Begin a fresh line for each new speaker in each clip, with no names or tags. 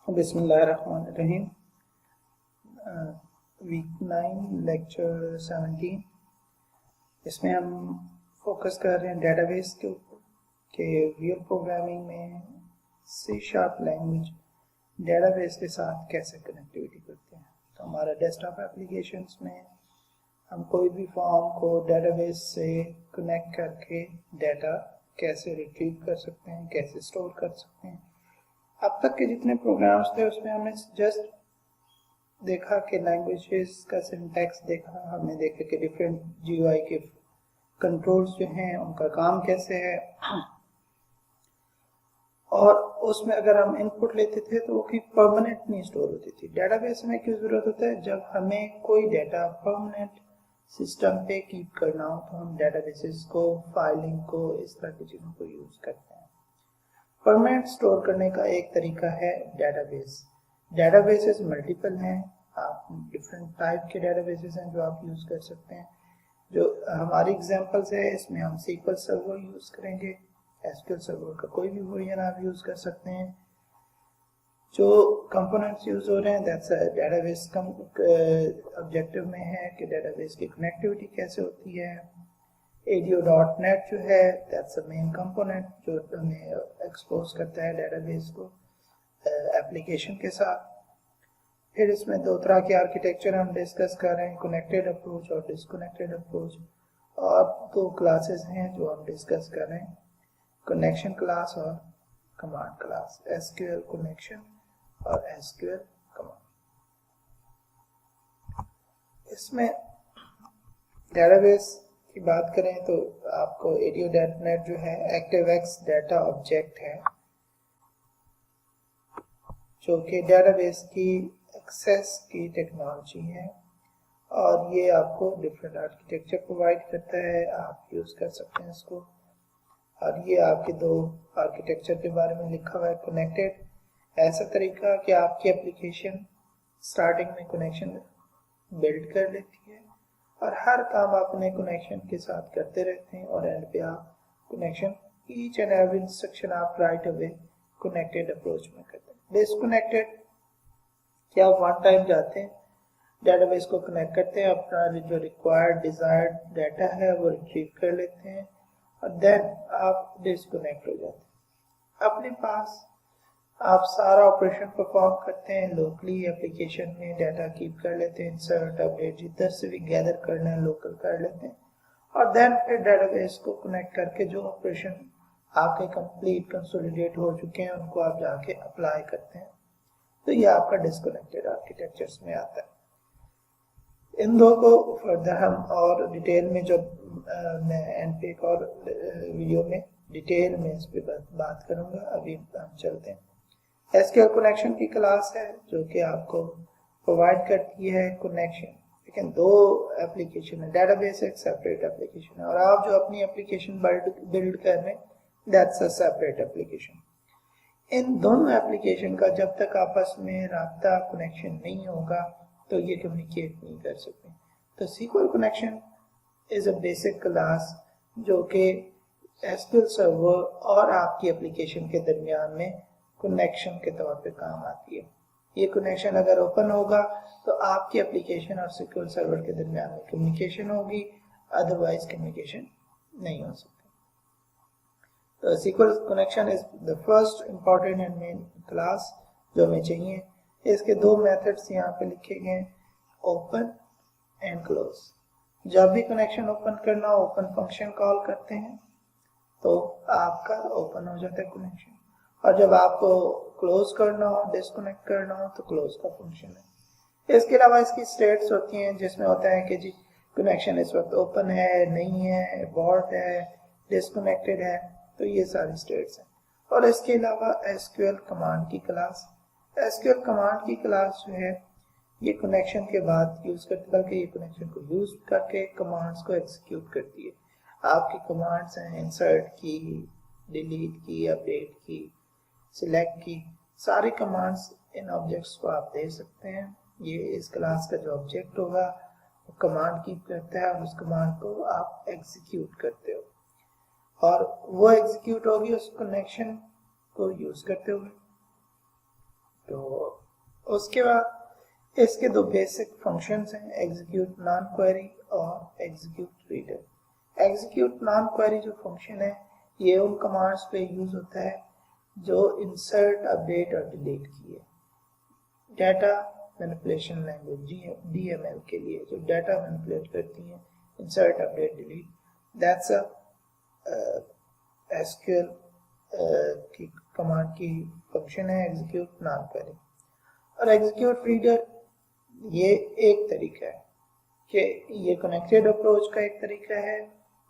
बिस्मिल्लाहिर्रहमानिर्रहीम। Week 9 lecture 17। इसमें हम फोकस कर रहे हैं डेटाबेस के ऊपर कि रियल प्रोग्रामिंग में C# लैंग्वेज डेटाबेस के साथ कैसे कनेक्टिविटी करते हैं। तो हमारा डेस्कटॉप एप्लीकेशंस में हम कोई भी फॉर्म को डेटाबेस से कनेक्ट करके डाटा कैसे रिट्रीव कर सकते हैं, कैसे स्टोर कर सकते हैं। अब तक के जितने प्रोग्राम्स थे उसमें हमने जस्ट देखा कि लैंग्वेजेस का सिंटैक्स देखा, हमने देखा कि डिफरेंट GUI के कंट्रोल्स जो हैं उनका काम कैसे है, और उसमें अगर हम इनपुट लेते थे तो वो की परमानेंट नहीं स्टोर होती थी। डेटाबेस में क्यों जरूरत होता है? जब हमें कोई डाटा परमानेंट सिस्टम पे कीप करना हो तो हम डेटाबेसेस को, फाइलिंग को, इस तरह की चीज़ों को यूज़ करते हैं। परमानेंट स्टोर करने का एक तरीका है डेटाबेस। डेटाबेसेस मल्टीपल हैं, आप डिफरेंट टाइप के डेटाबेसेस हैं जो आप यूज़ कर सकते हैं। जो हमारी एग्जांपल्स है इसमें हम SQL सर्वर यूज़ करेंगे। SQL सर्वर का कोई भी वर्जन आप यूज़ कर सकते हैं। जो कंपोनेंट्स यूज़ हो रहे हैं दैट्स डेटाबेस ऑब्जेक्टिव में है कि डेटाबेस की कनेक्टिविटी कैसे होती है। ADO.NET जो है दैट्स अ मेन कंपोनेंट जो हमें एक्सपोज करता है डेटाबेस को एप्लीकेशन के साथ। फिर इसमें दो तरह के आर्किटेक्चर हम डिस्कस कर रहे हैं, कनेक्टेड अप्रोच और डिसकनेक्टेड अप्रोच। और दो क्लासेस हैं जो हम डिस्कस कर रहे हैं, कनेक्शन क्लास और कमांड क्लास, SQL कनेक्शन और SQL कमांड। इसमें डेटाबेस की बात करें तो आपको ADO.NET जो है ActiveX डाटा ऑब्जेक्ट है जो कि डेटाबेस की एक्सेस की टेक्नोलॉजी है, और ये आपको डिफरेंट आर्किटेक्चर प्रोवाइड करता है, आप यूज़ कर सकते हैं इसको। और ये आपके दो आर्किटेक्चर के बारे में लिखा हुआ है। कनेक्टेड ऐसा तरीका कि आपकी एप्लीकेशन स्टार्टिंग में कनेक्शन बिल्ड कर लेती है और हर काम आप अपने कनेक्शन के साथ करते रहते हैं, और एंड पे आप connection each and every instruction आप राइट अवे कनेक्टेड अप्रोच में करते हैं। डिसकनेक्टेड कि आप वन टाइम जाते हैं, डेटाबेस को कनेक्ट करते हैं, अपना जो रिक्वायर्ड डिजायर्ड डाटा है वो रिट्रीव कर लेते हैं और देन आप डिसकनेक्ट हो जाते हैं। अपने पास आप सारा ऑपरेशन परफॉर्म करते हैं लोकली, एप्लीकेशन में डाटा कीप कर लेते हैं, इंसर्ट अपडेट जिधर से भी गैदर करना है लोकल कर लेते हैं, और देन फिर डेटाबेस को कनेक्ट करके जो ऑपरेशन आपके कंप्लीट कंसोलिडेट हो चुके हैं उनको आप जाके अप्लाई करते हैं। तो ये आपका डिसकनेक्टेड आर्किटेक्चर्स में आता है। इन दो को फर्दर हम और डिटेल में जो मैं एंड पे एक और वीडियो में डिटेल में इस पे बात करूंगा। अभी हम चलते हैं। SQL कनेक्शन की क्लास है जो कि आपको प्रोवाइड करती है कनेक्शन। लेकिन दो एप्लीकेशन है, डेटाबेस एक सेपरेट एप्लीकेशन है, और आप जो अपनी एप्लीकेशन बिल्ड कर रहे हैं दैट्स अ सेपरेट एप्लीकेशन। इन दोनों एप्लीकेशन का जब तक आपस में राब्ता कनेक्शन नहीं होगा तो ये कम्युनिकेट नहीं कर सकते। तो SQL connection is a basic class जो कि SQL सर्वर और आपकी एप्लीकेशन के दरमियान में कनेक्शन के तौर पे काम आती है। ये कनेक्शन अगर ओपन होगा तो आपकी एप्लीकेशन और SQL सर्वर के दरमियान में कम्युनिकेशन होगी, अदरवाइज कम्युनिकेशन नहीं हो सकती। तो SQL connection is the first important and main class जो हमें चाहिए। इसके दो मेथड्स यहाँ पे लिखे गए हैं, ओपन एंड क्लोज। जब भी कनेक्शन ओपन करना हो ओपन फंक्शन कॉल करते हैं तो आपका ओपन हो जाता है कनेक्शन, और जब आपको क्लोज करना हो, डिस्कनेक्ट करना हो तो क्लोज का फंक्शन है। इसके अलावा इसकी स्टेट्स होती हैं जिसमें होता है कि जी कनेक्शन इस वक्त ओपन है, नहीं है, अबॉर्ट है, डिस्कनेक्टेड है, तो ये सारी स्टेट्स हैं। और इसके अलावा SQL कमांड की क्लास। SQL कमांड की क्लास जो है ये कनेक्शन के बाद यूज करती, बल्कि ये कनेक्शन को यूज करके कमांड्स को एग्जीक्यूट करती है। आपकी कमांड्स हैं इंसर्ट की, डिलीट की, अपडेट की, सिलेक्ट की, सारी कमांड्स इन ऑब्जेक्ट्स को आप दे सकते हैं। ये इस क्लास का जो ऑब्जेक्ट होगा वो कमांड कीप करता है और उस कमांड को आप एग्जीक्यूट करते हो, और वो एग्जीक्यूट होगी उस कनेक्शन को यूज करते हुए। तो उसके बाद इसके दो बेसिक फंक्शंस हैं, एग्जीक्यूट नॉन क्वेरी और execute reader. Execute non query जो फंक्शन है ये उन कमांड्स पे यूज होता है जो इंसर्ट, अपडेट और डिलीट की है। डाटा मैनिपुलेशन लैंग्वेज DML के लिए जो डाटा मैनिपुलेट करती है, insert, update, delete, that's a SQL की कमांड की फंक्शन है एग्जीक्यूट नॉन क्वेरी। और एग्जीक्यूट रीडर ये एक तरीका है कि ये कनेक्टेड अप्रोच का एक तरीका है,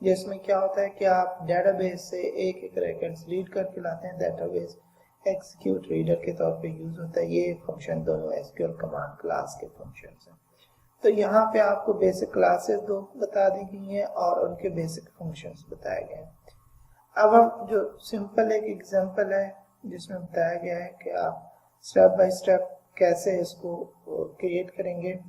जिसमें क्या होता है कि आप डेटाबेस से एक एक रिकॉर्ड्स रीड करके लाते हैं, डेटाबेस एग्जीक्यूट रीडर के तौर पे यूज होता है। ये फंक्शन दोनों SQL कमांड क्लास के फंक्शंस हैं। तो यहाँ पे आपको बेसिक क्लासेस दो बता दी गई हैं और उनके बेसिक फंक्शंस बताए गए हैं। अब हम जो सिंपल एक एग्जांपल है जिसमें बताया गया है कि आप स्टेप बाय स्टेप कैसे इसको क्रिएट करेंगे।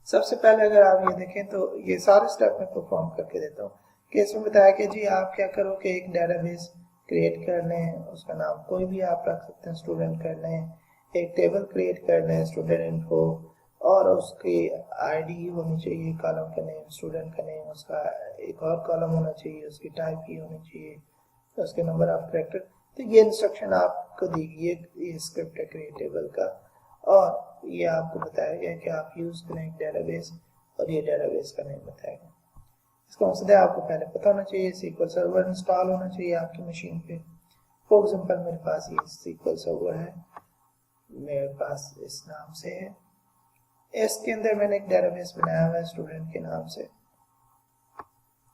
सबसे पहले अगर आप ये देखें तो ये सारे स्टेप में परफॉर्म करके देता हूँ कि इसमें बताया कि जी आप क्या करो कि एक डेटाबेस क्रिएट कर लें, उसका नाम कोई भी आप रख सकते हैं, स्टूडेंट कर लें, एक टेबल क्रिएट कर लें स्टूडेंट इन्फो, और उसकी आईडी होनी चाहिए, कॉलम का नेम, स्टूडेंट का नेम, उसका एक और कॉलम होना चाहिए, उसकी टाइप की होनी चाहिए, उसके नंबर ऑफ कैरेक्टर। तो ये इंस्ट्रक्शन आपको दी गई है, ये स्क्रिप्ट है क्रिएटेबल का, और ये आपको बताया गया कि आप यूज करें डेटाबेस, और ये डेटाबेस का नेम बताया गया। इसका मकसद है आपको पहले पता होना चाहिए, SQL सर्वर इंस्टॉल होना चाहिए आपकी मशीन पे। फॉर एग्जांपल मेरे पास ये SQL सर्वर है, मेरे पास इस नाम से है, इसके अंदर मैंने एक डेटाबेस बनाया हुआ है स्टूडेंट के नाम से,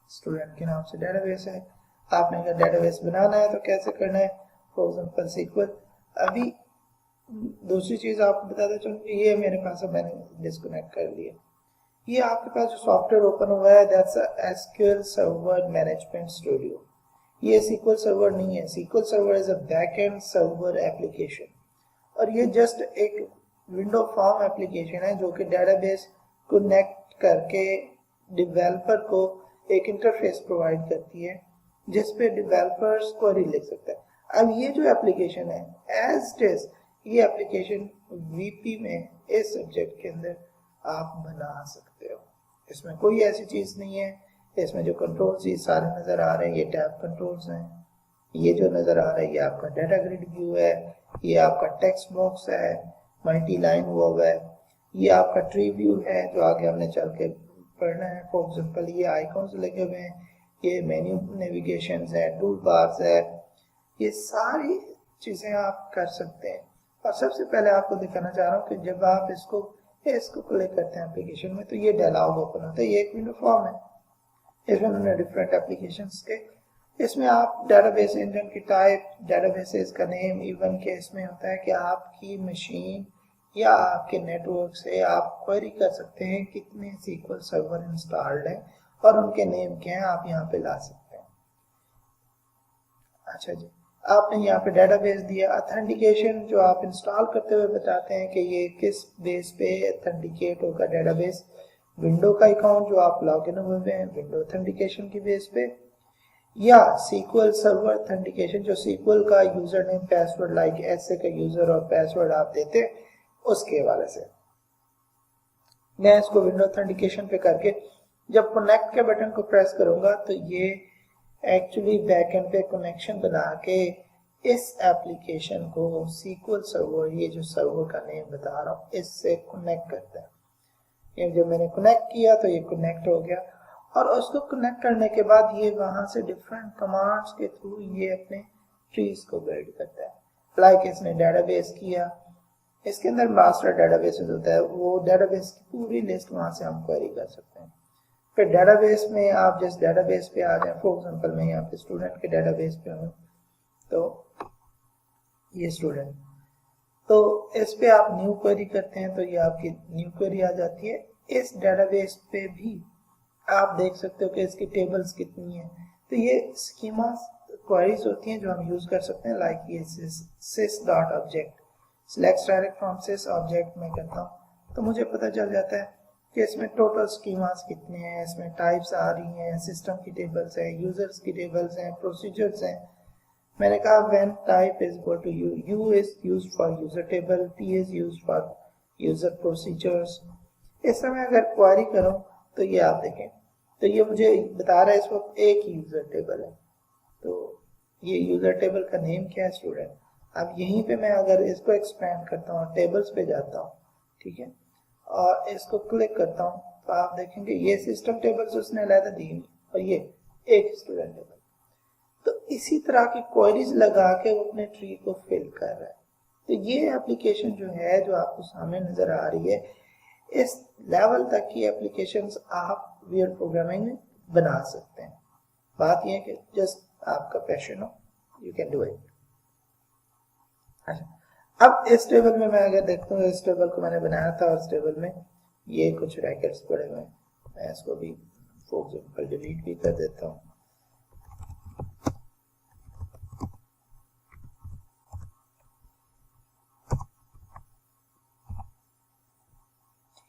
स्टूडेंट के नाम से डेटाबेस है। आपने अगर डेटाबेस बनाना है तो कैसे करना है, फॉर एग्जांपल SQL। अभी दूसरी चीज आपको बताता चलूं, ये मेरे पास है, मैंने डिस्कनेक्ट कर लिया। ये आपके पास जो सॉफ्टवेयर ओपन हुआ है that's SQL server management studio. ये SQL सर्वर नहीं है, SQL server is a backend server application, और ये जस्ट एक विंडो फॉर्म एप्लीकेशन है जो कि डेटाबेस को कनेक्ट करके डेवलपर को एक इंटरफेस प्रोवाइड करती है जिस पे डेवलपर्स क्वेरी लिख सकता है। अब ये जो एप्लीकेशन है एज इट इज, ये एप्लीकेशन VP में इस सब्जेक्ट के अंदर आप बना सकते हो, इसमें कोई ऐसी चीज नहीं है। इसमें जो कंट्रोल्स ये सारे नजर आ रहे हैं, ये टैब कंट्रोल्स हैं, ये जो नजर आ रहा है ये आपका डाटा ग्रिड व्यू है, ये आपका टेक्स्ट बॉक्स है, मल्टी लाइन हुआ हुआ है, ये आपका ट्री व्यू है जो आगे हमने चल के पढ़ना है। फॉर एग्जांपल ये आइकॉन्स लगे हुए हैं, ये मेन्यू नेविगेशन है, टूल बार्स है, ये सारी चीजें आप कर सकते हैं। और सबसे पहले आपको दिखाना चाह रहा हूँ कि जब आप इसको क्लिक करते हैं एप्लीकेशन में तो ये डायलॉग ओपन होता है। ये एक विंडो फॉर्म है, इसमें उन्होंने डिफरेंट एप्लीकेशंस के, इसमें आप डेटाबेस इंजन की टाइप, डेटाबेसेस का नेम, इवन के इसमें होता है कि आपकी मशीन या आपके नेटवर्क से आप क्वेरी कर सकते हैं कितने SQL सर्वर इंस्टॉल्ड है और उनके नेम क्या हैं, आप यहाँ पे ला सकते हैं। अच्छा जी, आपने यहाँ पे डेटाबेस दिया। ऑथेंटिकेशन जो आप इंस्टॉल करते हुए बताते हैं कि ये किस बेस पे ऑथेंटिकेट होगा डेटाबेस, विंडो का अकाउंट जो आप लॉगिन हुए हैं विंडो ऑथेंटिकेशन की बेस पे, या SQL सर्वर ऑथेंटिकेशन जो SQL का यूजर नेम पासवर्ड लाइक ऐसे का यूजर और पासवर्ड आप देते हैं उसके हवाले से। मैं इसको विंडो ऑथेंटिकेशन पे करके जब कनेक्ट के बटन को प्रेस करूंगा तो ये एक्चुअली बैकएंड पे कनेक्शन बना के इस एप्लीकेशन को SQL सर्वर, ये जो सर्वर का नेम बता रहा हूँ, इससे कनेक्ट करता है। ये जब मैंने कनेक्ट किया तो ये कनेक्ट हो गया, और उसको कनेक्ट करने के बाद ये वहां से डिफरेंट कमांड्स के थ्रू ये अपने ट्रीज को बिल्ड करता है। लाइक इसने डेटाबेस किया, इसके अंदर मास्टर डेटाबेस होता है, वो डेटाबेस की पूरी लिस्ट वहां से हम क्वेरी कर सकते हैं। फिर डेटाबेस में आप जिस डेटाबेस पे आ जाए, फॉर एग्जांपल मैं यहाँ पे स्टूडेंट के डेटाबेस पे हूँ, तो ये स्टूडेंट, तो इस पे आप न्यू क्वेरी करते हैं तो ये आपकी न्यू क्वेरी आ जाती है। इस डेटाबेस पे भी आप देख सकते हो कि इसकी टेबल्स कितनी है, तो ये स्कीमा क्वेरीज होती हैं जो हम यूज कर सकते हैं। लाइक ये sys dot object select direct from sys object में करता हूँ तो मुझे पता चल जाता है कि इसमें टोटल स्कीमास कितने हैं, इसमें टाइप्स आ रही हैं, सिस्टम की टेबल्स हैं, यूजर्स की टेबल्स हैं, प्रोसीजर्स हैं, मैंने कहा when type is equal to u is used for user table, t is used for user procedures। इस समय अगर क्वारी करूं तो ये आप देखें तो ये मुझे बता रहा है इस वक्त एक यूजर टेबल है, तो ये यूजर टेबल का नेम क्या है, स्टूडेंट। अब यहीं पे मैं अगर इसको एक्सपेंड करता हूँ, टेबल्स पे जाता हूँ, ठीक है, और इसको क्लिक करता हूँ तो आप देखेंगे ये सिस्टम टेबल्स उसने अलग दी हुई और ये एक स्टूडेंट टेबल। तो इसी तरह की क्वेरीज लगा के वो अपने ट्री को फिल कर रहा है। तो ये एप्लीकेशन जो है जो आपको सामने नजर आ रही है, इस लेवल तक की एप्लीकेशंस आप वीआर प्रोग्रामिंग में बना सकते हैं। बात यह है कि जस्ट आपका पैशन हो, यू कैन डू इट। अच्छा, अब इस टेबल में मैं अगर देखता हूँ, इस टेबल को मैंने बनाया था और इस टेबल में ये कुछ रैकेट्स पड़े हुए हैं, मैं इसको भी फॉर एग्जांपल डिलीट भी कर देता हूँ।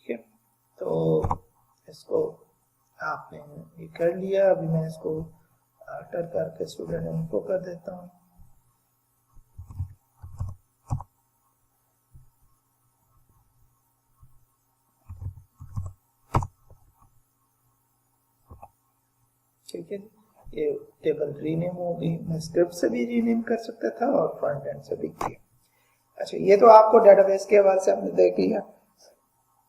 ठीक है, तो इसको आपने ये कर लिया। अभी मैं इसको अल्टर करके स्टूडेंट इनको कर देता हूँ। ठीक है, ये टेबल रीनेम हो गई। मैं स्क्रिप्ट से भी रीनेम कर सकता था और फ्रंट एंड से भी किया। अच्छा, ये तो आपको डेटाबेस के हवाले से हमने देख लिया।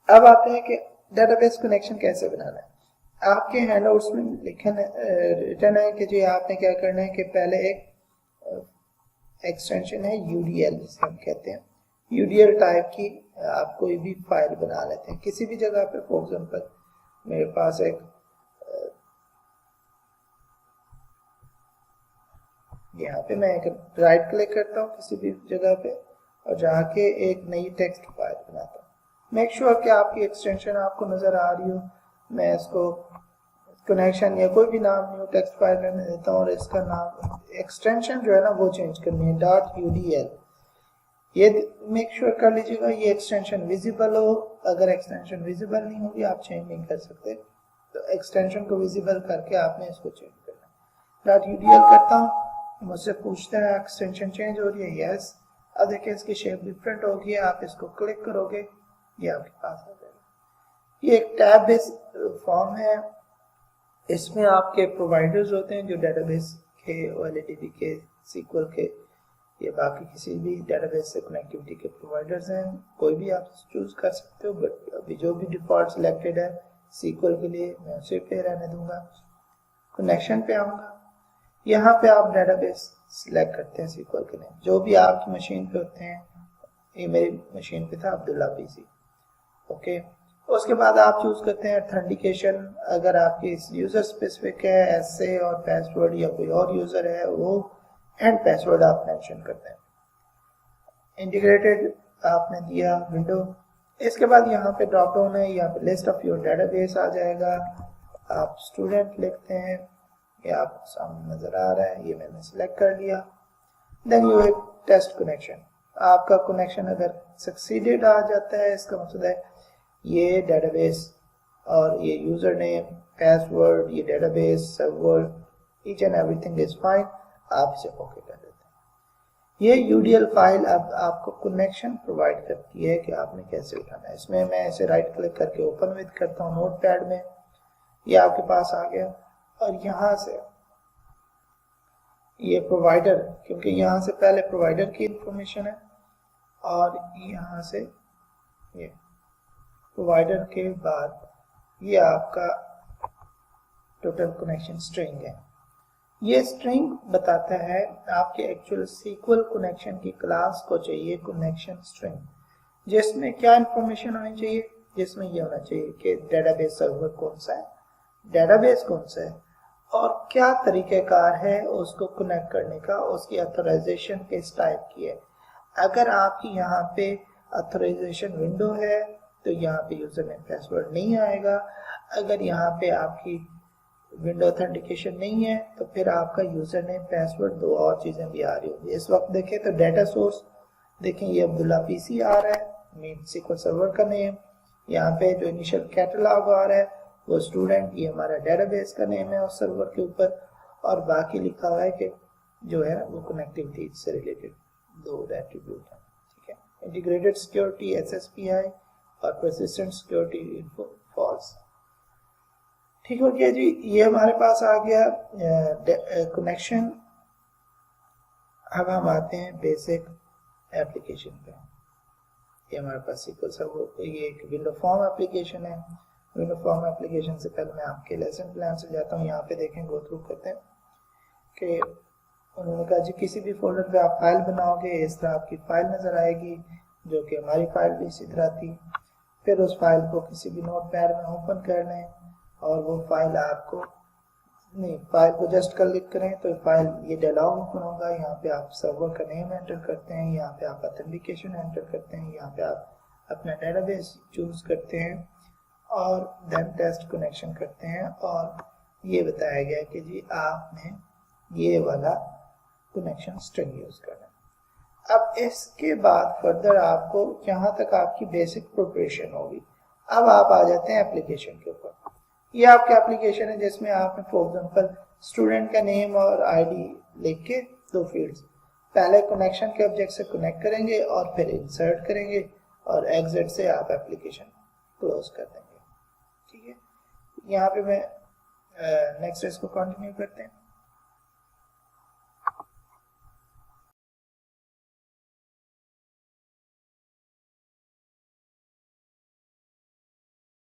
अब आते हैं कि डेटाबेस कनेक्शन कैसे बनाना है। आपके हैंडआउट्स में रिटर्न है कि जी आपने क्या करना है कि पहले एक एक्सटेंशन है UDL जिसे हम कहते हैं, UDL टाइप की आप कोई भी फाइल बना लेते हैं किसी भी जगह पे। फॉर एग्जांपल मेरे पास एक यहाँ पे मैं एक राइट क्लिक करता हूँ किसी भी जगह पे और जाके एक नई टेक्स्ट फाइल बनाता हूँ। मेक श्योर कि आपकी एक्सटेंशन आपको नजर आ रही हो। मैं इसको कनेक्शन या कोई भी नाम न्यू टेक्स्ट फाइल रहने देता हूँ और इसका नाम एक्सटेंशन जो है ना वो चेंज करनी है .udl। ये मेक श्योर कर लीजिएगा ये एक्सटेंशन विजिबल हो। अगर एक्सटेंशन विजिबल नहीं होगी आप चेंज नहीं कर सकते, तो एक्सटेंशन को विजिबल करके आपने इसको चेंज करना। .udl करता हूँ, मुझसे पूछता है एक्सटेंशन चेंज हो रही है, यस। अब देखिए इसकी शेप डिफरेंट होगी, आप इसको क्लिक करोगे ये आपके पास आ जाएगा। ये एक टैब बेस्ड फॉर्म है, इसमें आपके प्रोवाइडर्स होते हैं जो डेटाबेस के, OLDB के, SQL के या बाकी किसी भी डेटाबेस से कनेक्टिविटी के प्रोवाइडर्स हैं। कोई भी आप चूज कर सकते हो, बट अभी जो भी डिफॉल्ट सिलेक्टेड है SQL के लिए मैं उसे पे रहने दूंगा। कनेक्शन पे आऊंगा, यहाँ पे आप डेटाबेस सिलेक्ट करते हैं SQL के लिए जो भी आपकी मशीन पे होते हैं। ये मेरी मशीन पे था अब्दुल्ला PC, ओके। उसके बाद आप चूज करते हैं ऑथेंटिकेशन। अगर आपकी यूजर स्पेसिफिक है, SA और पासवर्ड या कोई और यूजर है वो एंड पासवर्ड आप मेंशन करते हैं। इंटीग्रेटेड आपने दिया विंडो। इसके बाद यहाँ पे ड्रॉप डाउन है, यहाँ पे लिस्ट ऑफ योर डेटाबेस आ जाएगा। आप स्टूडेंट लिखते हैं, ये आपको सामने नजर आ रहा है, ये मैंने सिलेक्ट कर लिया। Then you have test connection. आपका कनेक्शन अगर सक्सीडेड आ जाता है इसका मतलब है ये डेटाबेस और ये यूजर नेम, पासवर्ड, ये database server, each and everything is fine. आप इसे ओके कर देते हैं। ये UDL फाइल अब आपको कनेक्शन प्रोवाइड करती है कि आपने कैसे उठाना है। इसमें मैं इसे राइट क्लिक करके ओपन विद करता हूँ नोटपैड में, ये आपके पास आ गया। और यहाँ से ये प्रोवाइडर, क्योंकि यहाँ से पहले प्रोवाइडर की इंफॉर्मेशन है और यहाँ से ये प्रोवाइडर के बाद ये आपका टोटल कनेक्शन स्ट्रिंग है। ये स्ट्रिंग बताता है आपके एक्चुअल SQL कनेक्शन की क्लास को चाहिए कनेक्शन स्ट्रिंग, जिसमें क्या इंफॉर्मेशन होनी चाहिए, जिसमें ये होना चाहिए कि डेटाबेस सर्वर कौन सा है, डेटाबेस कौन सा है और क्या तरीकेकार है उसको कनेक्ट करने का, उसकी ऑथराइजेशन किस टाइप की है। अगर आपकी यहाँ पे ऑथराइजेशन विंडो है तो यहाँ पे यूजर नेम पासवर्ड नहीं आएगा। अगर यहाँ पे आपकी विंडो ऑथेंटिकेशन नहीं है तो फिर आपका यूजर नेम पासवर्ड दो और चीजें भी आ रही होंगी। इस वक्त देखें तो डेटा सोर्स देखें ये अब्दुल्ला PC आ रहा है, मेन SQL सर्वर का नेम। यहाँ पे जो इनिशियल कैटलॉग आ रहा है वो स्टूडेंट, ये हमारा डेटाबेस का नेम है उस सर्वर के ऊपर। और बाकी लिखा हुआ है कि जो है वो कनेक्टिविटी से रिलेटेड दो एट्रीब्यूट है, ठीक है। इंटीग्रेटेड सिक्योरिटी SSPI और परसिस्टेंट सिक्योरिटी इन्फो फॉल्स। ठीक हो गया जी, ये हमारे पास आ गया कनेक्शन। अब हम आते हैं बेसिक एप्लीकेशन पे। ये हमारे पास SQL सर्वर, ये एक विंडो फॉर्म एप्लीकेशन है। विंडो फॉर्म एप्लीकेशन से पहले मैं आपके लेसन प्लान से जाता हूँ। यहाँ पे देखें, गो थ्रू करते हैं कि उन्होंने कहा जी किसी भी फोल्डर पे आप फाइल बनाओगे, इस तरह आपकी फाइल नज़र आएगी, जो कि हमारी फाइल भी इसी तरह थी। फिर उस फाइल को किसी भी नोटपैड में ओपन कर लें और वो फाइल आपको फाइल को जस्ट क्लिक करें तो फाइल ये डायलॉग ओपन होगा। यहाँ पे आप सर्वर का नेम एंटर करते हैं, यहाँ पे आप ऑथेंटिकेशन एंटर करते हैं, यहाँ पे आप अपना डेटाबेस चूज करते हैं और देन टेस्ट कनेक्शन करते हैं। और ये बताया गया कि जी आपने ये वाला कनेक्शन स्ट्रिंग यूज करना है। अब इसके बाद फर्दर आपको यहाँ तक आपकी बेसिक प्रिपरेशन होगी। अब आप आ जाते हैं एप्लीकेशन के ऊपर। ये आपका एप्लीकेशन है जिसमें आपने फॉर एग्जांपल स्टूडेंट का नेम और आईडी लिख के दो फील्ड्स, पहले कनेक्शन के ऑब्जेक्ट से कनेक्ट करेंगे और फिर इंसर्ट करेंगे और एग्जिट से आप एप्लीकेशन क्लोज कर देंगे, ठीक है। यहाँ पे मैं नेक्स्ट इसको कंटिन्यू करते हैं।